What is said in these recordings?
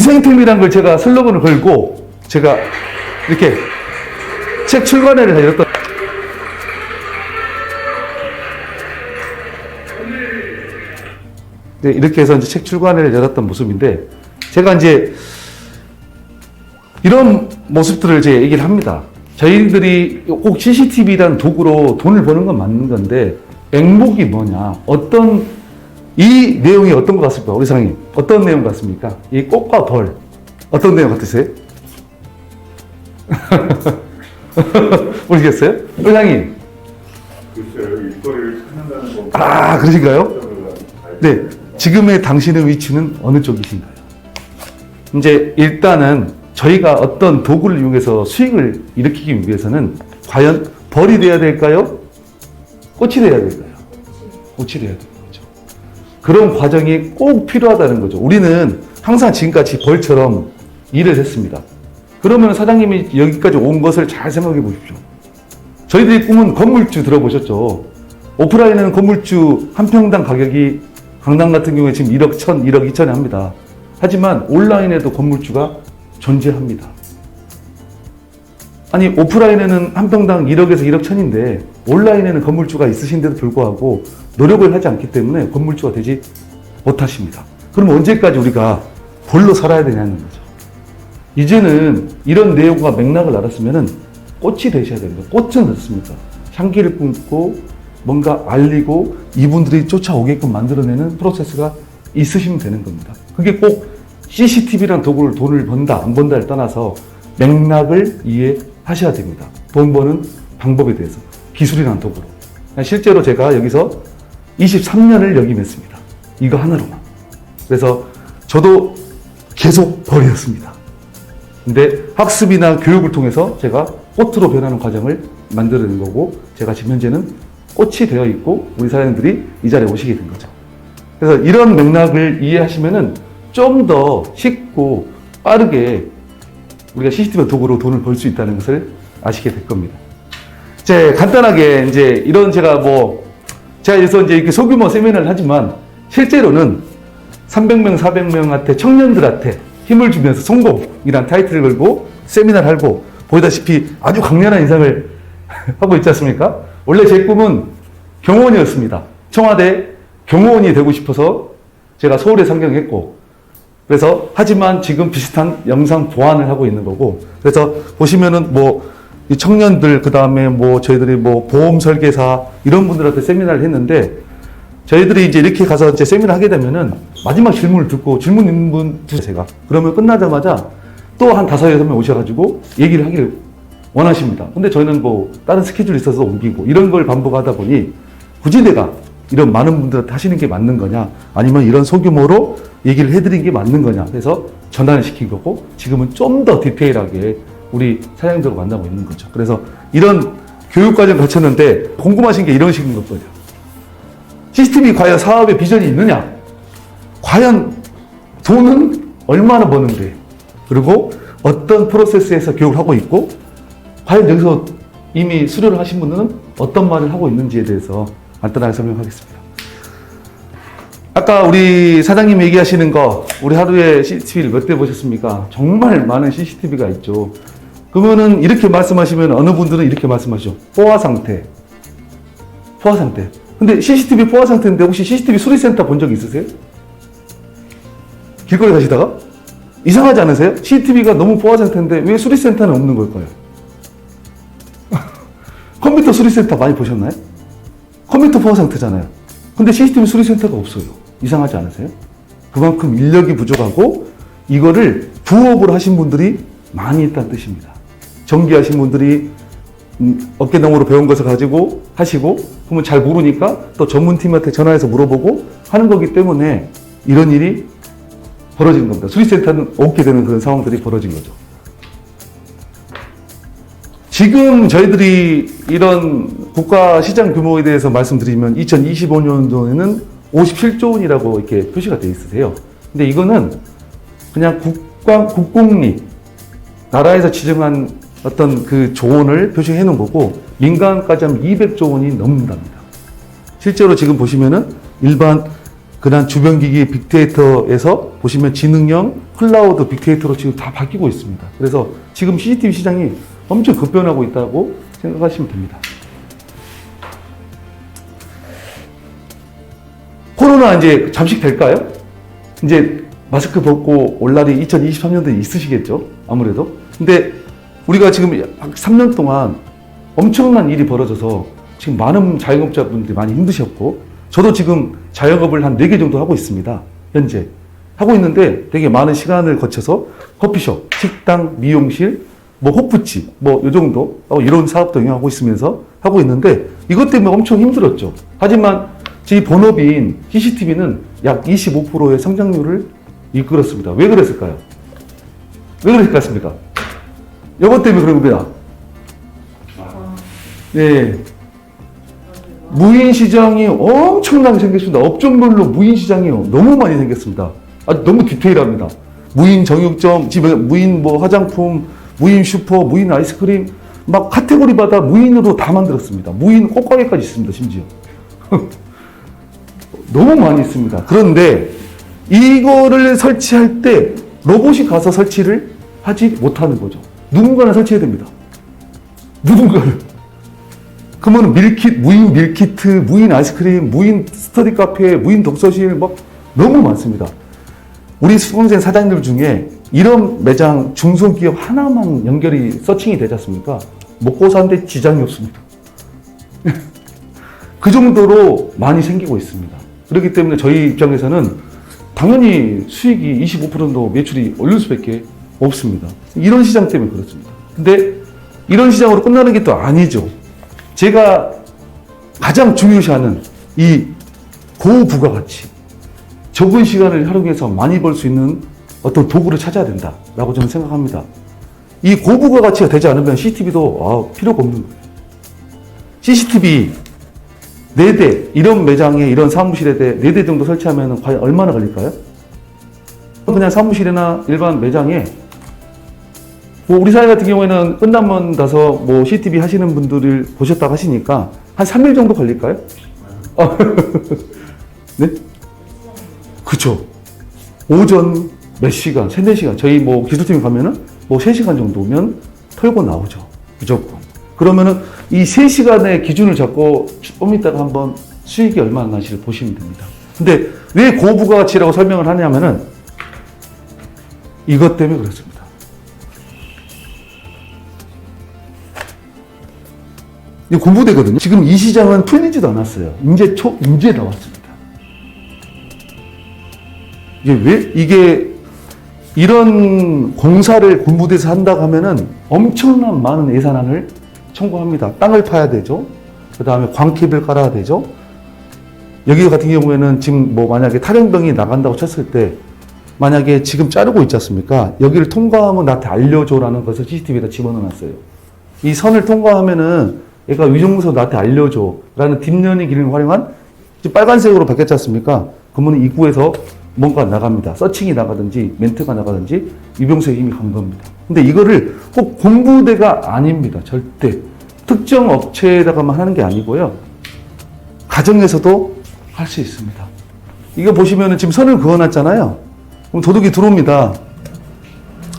위생팀이라는 걸 제가 슬로건을 걸고 제가 이렇게 책 출간회를 열었던 네, 이렇게 해서 이제 책 출간회를 열었던 모습인데 제가 이제 이런 모습들을 이제 얘기를 합니다. 저희들이 꼭 CCTV라는 도구로 돈을 버는 건 맞는 건데 맥목이 뭐냐, 어떤 이 내용이 어떤 것 같습니까? 우리 사장님 어떤 내용 같습니까? 이 꽃과 벌 어떤 내용 같으세요? 모르겠어요? 우리 사장님. 글쎄요, 일거리를 찾는다는 거. 아, 그러신가요? 네, 지금의 당신의 위치는 어느 쪽이신가요? 이제 일단은 저희가 어떤 도구를 이용해서 수익을 일으키기 위해서는 과연 벌이 돼야 될까요? 꽃이 돼야 될까요? 꽃이 돼야 되는 거죠. 그런 과정이 꼭 필요하다는 거죠. 우리는 항상 지금까지 벌처럼 일을 했습니다. 그러면 사장님이 여기까지 온 것을 잘 생각해 보십시오. 저희들이 꿈은 건물주 들어보셨죠? 오프라인은 건물주 한 평당 가격이 강남 같은 경우에 지금 1억 1천, 1억 2천에 합니다. 하지만 온라인에도 건물주가 존재합니다. 아니, 오프라인에는 한 평당 1억에서 1억 1천인데 온라인에는 건물주가 있으신데도 불구하고 노력을 하지 않기 때문에 건물주가 되지 못하십니다. 그럼 언제까지 우리가 벌로 살아야 되냐는 거죠. 이제는 이런 내용과 맥락을 알았으면 꽃이 되셔야 됩니다. 꽃은 어떻습니까? 향기를 뿜고 뭔가 알리고 이분들이 쫓아오게끔 만들어내는 프로세스가 있으시면 되는 겁니다. 그게 꼭 CCTV란 도구를 돈을 번다 안 번다를 떠나서 맥락을 이해하셔야 됩니다. 돈 버는 방법에 대해서 기술이란 도구로. 실제로 제가 여기서 23년을 역임했습니다. 이거 하나로만. 그래서 저도 계속 벌이었습니다. 근데 학습이나 교육을 통해서 제가 꽃으로 변하는 과정을 만들어낸 거고 제가 지금 현재는 꽃이 되어 있고 우리 사장님들이 이 자리에 오시게 된 거죠. 그래서 이런 맥락을 이해하시면은 좀 더 쉽고 빠르게 우리가 CCTV 도구로 돈을 벌 수 있다는 것을 아시게 될 겁니다. 이제 간단하게 이제 이런 제가 여기서 이제 이렇게 소규모 세미나를 하지만 실제로는 300명, 400명한테 청년들한테 힘을 주면서 성공이란 타이틀을 걸고 세미나를 하고 보다시피 아주 강렬한 인상을 하고 있지 않습니까? 원래 제 꿈은 경호원이었습니다. 청와대 경호원이 되고 싶어서 제가 서울에 상경했고 그래서 하지만 지금 비슷한 영상 보안을 하고 있는 거고 그래서 보시면은 이 청년들 그다음에 저희들이 보험 설계사 이런 분들한테 세미나를 했는데 저희들이 이제 이렇게 가서 이제 세미나 하게 되면은 마지막 질문을 듣고 질문 있는 분 제가 그러면 끝나자마자 또 한 5-6명 오셔가지고 얘기를 하기를 원하십니다. 근데 저희는 다른 스케줄이 있어서 옮기고 이런 걸 반복하다 보니 굳이 내가 이런 많은 분들한테 하시는 게 맞는 거냐 아니면 이런 소규모로 얘기를 해드린 게 맞는 거냐 해서 전환을 시킨 거고 지금은 좀 더 디테일하게 우리 사장님들과 만나고 있는 거죠. 그래서 이런 교육과정 거쳤는데 궁금하신 게 이런 식인 거예요. CCTV 과연 사업의 비전이 있느냐? 과연 돈은 얼마나 버는데? 그리고 어떤 프로세스에서 교육을 하고 있고 과연 여기서 이미 수료를 하신 분들은 어떤 말을 하고 있는지에 대해서 간단하게 설명하겠습니다. 아까 우리 사장님 얘기하시는 거 우리 하루에 CCTV를 몇 대 보셨습니까? 정말 많은 CCTV가 있죠. 그러면은 이렇게 말씀하시면 어느 분들은 이렇게 말씀하시죠. 포화 상태. 근데 CCTV 포화 상태인데 혹시 CCTV 수리센터 본 적 있으세요? 길거리 가시다가? 이상하지 않으세요? CCTV가 너무 포화 상태인데 왜 수리센터는 없는 걸까요? 컴퓨터 수리센터 많이 보셨나요? 컴퓨터 포화 상태잖아요. 근데 CCTV 수리센터가 없어요. 이상하지 않으세요? 그만큼 인력이 부족하고 이거를 부업으로 하신 분들이 많이 있다는 뜻입니다. 전기하신 분들이 어깨너머로 배운 것을 가지고 하시고 그러면 잘 모르니까 또 전문팀한테 전화해서 물어보고 하는 거기 때문에 이런 일이 벌어지는 겁니다. 수리센터는 없게 되는 그런 상황들이 벌어진 거죠. 지금 저희들이 이런 국가 시장 규모에 대해서 말씀드리면 2025년도에는 57조 원이라고 이렇게 표시가 되어 있으세요. 근데 이거는 그냥 국공립, 나라에서 지정한 어떤 그 조원을 표시해 놓은 거고 민간까지 하면 200조 원이 넘는답니다. 실제로 지금 보시면은 일반 그다음 주변기기 빅데이터에서 보시면 지능형 클라우드 빅데이터로 지금 다 바뀌고 있습니다. 그래서 지금 CCTV 시장이 엄청 급변하고 있다고 생각하시면 됩니다. 코로나 이제 잠식될까요? 이제 마스크 벗고 올 날이 2023년도에 있으시겠죠? 아무래도. 근데 우리가 지금 약 3년 동안 엄청난 일이 벌어져서 지금 많은 자영업자분들이 많이 힘드셨고, 저도 지금 자영업을 한 4개 정도 하고 있습니다. 현재. 하고 있는데 되게 많은 시간을 거쳐서 커피숍, 식당, 미용실, 뭐 호프집, 뭐 요 정도 이런 사업도 운영하고 있으면서 하고 있는데 이것 때문에 엄청 힘들었죠. 하지만 제 본업인 CCTV는 약 25%의 성장률을 이끌었습니다. 왜 그랬을까요? 왜 그랬을 것 같습니까? 이것 때문에 그런 겁니다. 네. 무인 시장이 엄청나게 생겼습니다. 업종별로 무인 시장이 너무 많이 생겼습니다. 아주 너무 디테일합니다. 무인 정육점, 집에 무인 뭐 화장품, 무인 슈퍼, 무인 아이스크림, 막 카테고리마다 무인으로 다 만들었습니다. 무인 꽃가게까지 있습니다, 심지어. 너무 많이 있습니다. 그런데 이거를 설치할 때 로봇이 가서 설치를 하지 못하는 거죠. 누군가는 설치해야 됩니다. 누군가는. 그러면 밀키트, 무인 밀키트, 무인 아이스크림, 무인 스터디 카페, 무인 독서실 막 너무 많습니다. 우리 수강생 사장님들 중에 이런 매장 중소기업 하나만 연결이 서칭이 되지 않습니까? 먹고 사는데 지장이 없습니다. 그 정도로 많이 생기고 있습니다. 그렇기 때문에 저희 입장에서는 당연히 수익이 25%도 매출이 올릴 수밖에 없습니다. 이런 시장 때문에 그렇습니다. 근데 이런 시장으로 끝나는 게 또 아니죠. 제가 가장 중요시하는 이 고부가가치, 적은 시간을 활용해서 많이 벌 수 있는 어떤 도구를 찾아야 된다라고 저는 생각합니다. 이 고부가가치가 되지 않으면 CCTV도 필요가 없는 거예요. CCTV 4대, 이런 매장에, 이런 사무실에 4대 정도 설치하면 과연 얼마나 걸릴까요? 그냥 사무실이나 일반 매장에, 뭐 우리 사회 같은 경우에는 끝나면 가서 뭐 CCTV 하시는 분들을 보셨다고 하시니까 한 3일 정도 걸릴까요? 네? 그쵸. 오전 몇 시간, 3, 4시간. 저희 뭐 기술팀에 가면은 뭐 3시간 정도면 털고 나오죠. 무조건. 그러면은 이 3시간의 기준을 잡고 좀 이따가 한번 수익이 얼마나 나시를 보시면 됩니다. 근데 왜 고부가치라고 설명을 하냐면은 이것 때문에 그렇습니다. 이게 공부되거든요. 지금 이 시장은 풀리지도 않았어요. 이제 나왔습니다. 이게 이런 공사를 군부대에서 한다고 하면은 엄청난 많은 예산안을 청구합니다. 땅을 파야 되죠. 그 다음에 광캡을 깔아야 되죠. 여기 같은 경우에는 지금 뭐 만약에 탈영병이 나간다고 쳤을 때 만약에 지금 자르고 있지 않습니까? 여기를 통과하면 나한테 알려줘라는 것을 CCTV에다 집어넣어놨어요. 이 선을 통과하면은 얘가 위정무서 나한테 알려줘라는 딥러닝 기능을 활용한 지금 빨간색으로 바뀌었지 않습니까? 그러면 입구에서 뭔가 나갑니다. 서칭이 나가든지 멘트가 나가든지 유병수의 힘이 간 겁니다. 근데 이거를 꼭 공부대가 아닙니다. 절대. 특정 업체에다가만 하는 게 아니고요. 가정에서도 할 수 있습니다. 이거 보시면은 지금 선을 그어놨잖아요. 그럼 도둑이 들어옵니다.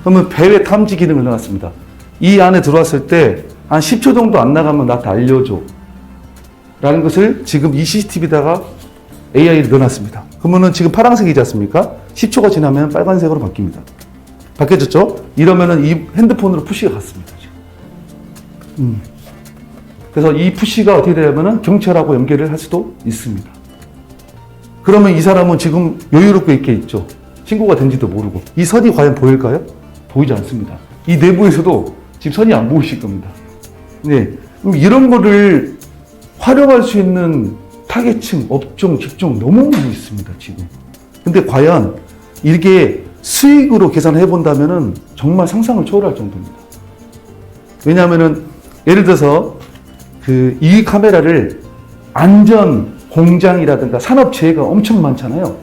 그러면 배회 탐지 기능을 넣어놨습니다. 이 안에 들어왔을 때 한 10초 정도 안 나가면 나한테 알려줘. 라는 것을 지금 이 CCTV에다가 AI를 넣어놨습니다. 그러면은 지금 파란색이지 않습니까? 10초가 지나면 빨간색으로 바뀝니다. 바뀌어졌죠? 이러면은 이 핸드폰으로 푸시가 갔습니다. 지금. 그래서 이 푸시가 어떻게 되냐면은 경찰하고 연결을 할 수도 있습니다. 그러면 이 사람은 지금 여유롭게 있게 있죠. 신고가 된지도 모르고. 이 선이 과연 보일까요? 보이지 않습니다. 이 내부에서도 지금 선이 안 보이실 겁니다. 네. 이런 거를 활용할 수 있는 타겟층, 업종, 직종 너무 많이 있습니다, 지금. 근데 과연 이게 수익으로 계산을 해본다면은 정말 상상을 초월할 정도입니다. 왜냐하면은 예를 들어서 이 카메라를 안전 공장이라든가 산업재해가 엄청 많잖아요.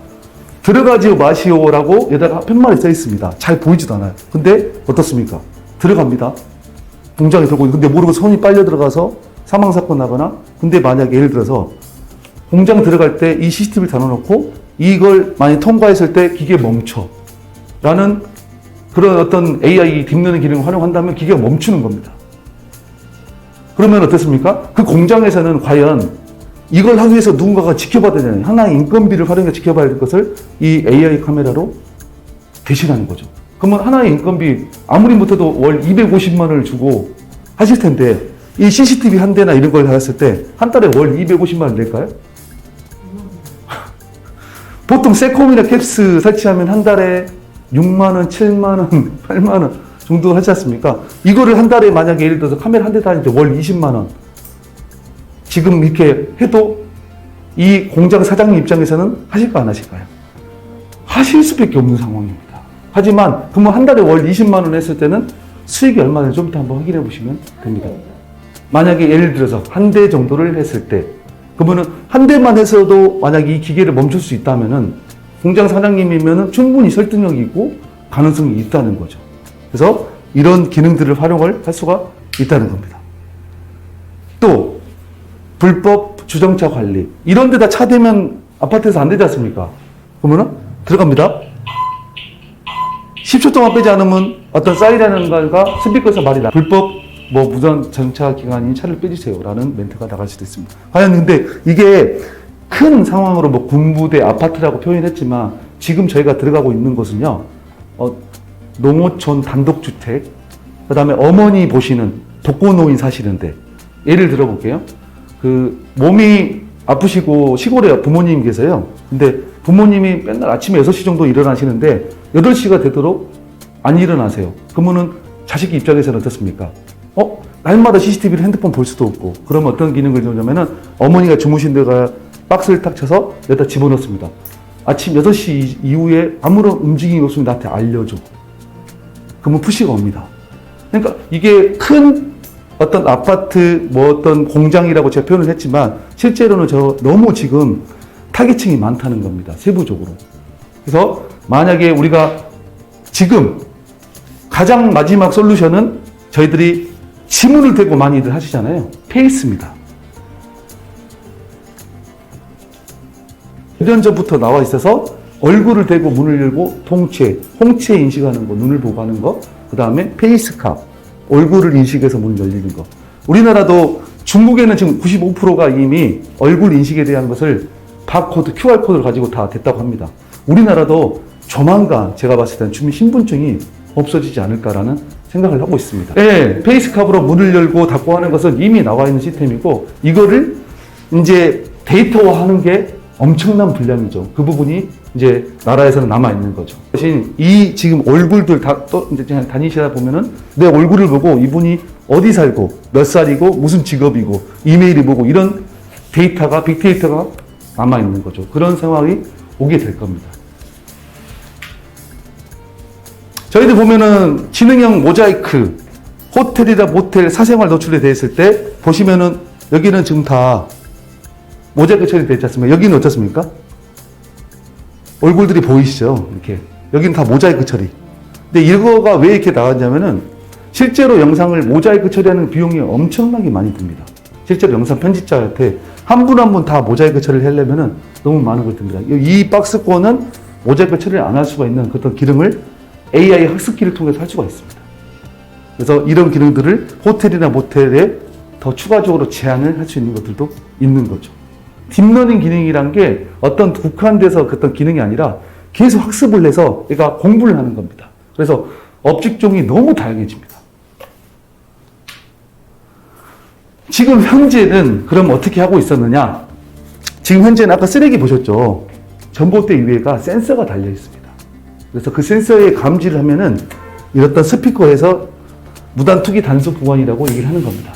들어가지 마시오라고 여기다가 팻말이 써 있습니다. 잘 보이지도 않아요. 근데 어떻습니까? 들어갑니다. 공장에 들어오고 근데 모르고 손이 빨려 들어가서 사망사건 나거나 근데 만약에 예를 들어서 공장 들어갈 때 이 CCTV를 달아놓고 이걸 많이 통과했을 때 기계 멈춰 라는 그런 어떤 AI 딥러닝 기능을 활용한다면 기계가 멈추는 겁니다. 그러면 어떻습니까? 그 공장에서는 과연 이걸 하기 위해서 누군가가 지켜봐야 되잖아요. 하나의 인건비를 활용해 지켜봐야 될 것을 이 AI 카메라로 대신하는 거죠. 그러면 하나의 인건비 아무리 못해도 월 250만 원을 주고 하실 텐데 이 CCTV 한 대나 이런 걸 달았을 때 한 달에 월 250만 원 낼까요? 보통 세콤이나 캡스 설치하면 한 달에 6만 원, 7만 원, 8만 원 정도 하지 않습니까? 이거를 한 달에 만약에 예를 들어서 카메라 한 대 다닐 때 월 20만 원 지금 이렇게 해도 이 공장 사장님 입장에서는 하실까 안 하실까요? 하실 수밖에 없는 상황입니다. 하지만 그러면 한 달에 월 20만 원 했을 때는 수익이 얼마나 좀 이따 한번 확인해 보시면 됩니다. 만약에 예를 들어서 한 대 정도를 했을 때 그러면은 한 대만 해서도 만약에 이 기계를 멈출 수 있다면은 공장 사장님이면은 충분히 설득력이 있고 가능성이 있다는 거죠. 그래서 이런 기능들을 활용을 할 수가 있다는 겁니다. 또 불법 주정차 관리 이런 데다 차 대면 아파트에서 안 되지 않습니까? 그러면은 들어갑니다. 10초 동안 빼지 않으면 어떤 사이렌과 스피커에서 말이 나. 불법 무단 정차 기간인 차를 빼주세요 라는 멘트가 나갈 수도 있습니다. 과연 근데 이게 큰 상황으로 군부대 아파트라고 표현했지만 지금 저희가 들어가고 있는 곳은요 농어촌 단독주택 그 다음에 어머니 보시는 독거노인 사시는데 예를 들어볼게요. 그 몸이 아프시고 시골에 부모님 계세요. 근데 부모님이 맨날 아침에 6시 정도 일어나시는데 8시가 되도록 안 일어나세요. 그러면은 자식 입장에서는 어떻습니까? 날마다 CCTV를 핸드폰 볼 수도 없고 그러면 어떤 기능을 넣냐면은 어머니가 주무신 데가 박스를 탁 쳐서 여기다 집어넣습니다. 아침 6시 이후에 아무런 움직임이 없으면 나한테 알려줘. 그러면 푸시가 옵니다. 그러니까 이게 큰 어떤 아파트 어떤 공장이라고 제가 표현을 했지만 실제로는 너무 지금 타겟층이 많다는 겁니다. 세부적으로. 그래서 만약에 우리가 지금 가장 마지막 솔루션은 저희들이 지문을 대고 많이들 하시잖아요. 페이스입니다. 몇 년 전부터 나와 있어서 얼굴을 대고 문을 열고 홍채 인식하는 거, 눈을 보고 하는 거, 그 다음에 페이스캅, 얼굴을 인식해서 문을 열리는 거. 우리나라도 중국에는 지금 95%가 이미 얼굴 인식에 대한 것을 바코드, QR코드를 가지고 다 됐다고 합니다. 우리나라도 조만간 제가 봤을 때는 주민 신분증이 없어지지 않을까라는 생각을 하고 있습니다. 네, 페이스캅으로 문을 열고 닫고 하는 것은 이미 나와 있는 시스템이고 이거를 이제 데이터화하는 게 엄청난 분량이죠. 그 부분이 이제 나라에서는 남아 있는 거죠. 대신 이 지금 얼굴들 또 이제 다니시다 보면은 내 얼굴을 보고 이분이 어디 살고 몇 살이고 무슨 직업이고 이메일이 뭐고 이런 데이터가 빅데이터가 남아 있는 거죠. 그런 상황이 오게 될 겁니다. 저희들 보면은 지능형 모자이크, 호텔이나 모텔, 사생활 노출에 대했을 때 보시면은 여기는 지금 다 모자이크 처리되어 있지 않습니까? 여기는 어떻습니까? 얼굴들이 보이시죠? 이렇게. 여기는 다 모자이크 처리. 근데 이거가 왜 이렇게 나왔냐면은 실제로 영상을 모자이크 처리하는 비용이 엄청나게 많이 듭니다. 실제로 영상 편집자한테 한 분 한 분 다 모자이크 처리를 하려면은 너무 많은 걸 듭니다. 이 박스권은 모자이크 처리를 안 할 수가 있는 그런 기능을 AI 학습기를 통해서 할 수가 있습니다. 그래서 이런 기능들을 호텔이나 모텔에 더 추가적으로 제한을 할 수 있는 것들도 있는 거죠. 딥러닝 기능이란 게 어떤 국한돼서 어떤 기능이 아니라 계속 학습을 해서 얘가 공부를 하는 겁니다. 그래서 업직종이 너무 다양해집니다. 지금 현재는 그럼 어떻게 하고 있었느냐? 지금 현재는 아까 쓰레기 보셨죠? 전봇대 위에가 센서가 달려 있습니다. 그래서 그 센서에 감지를 하면은 이렇던 스피커에서 무단 투기 단속 보안이라고 얘기를 하는 겁니다.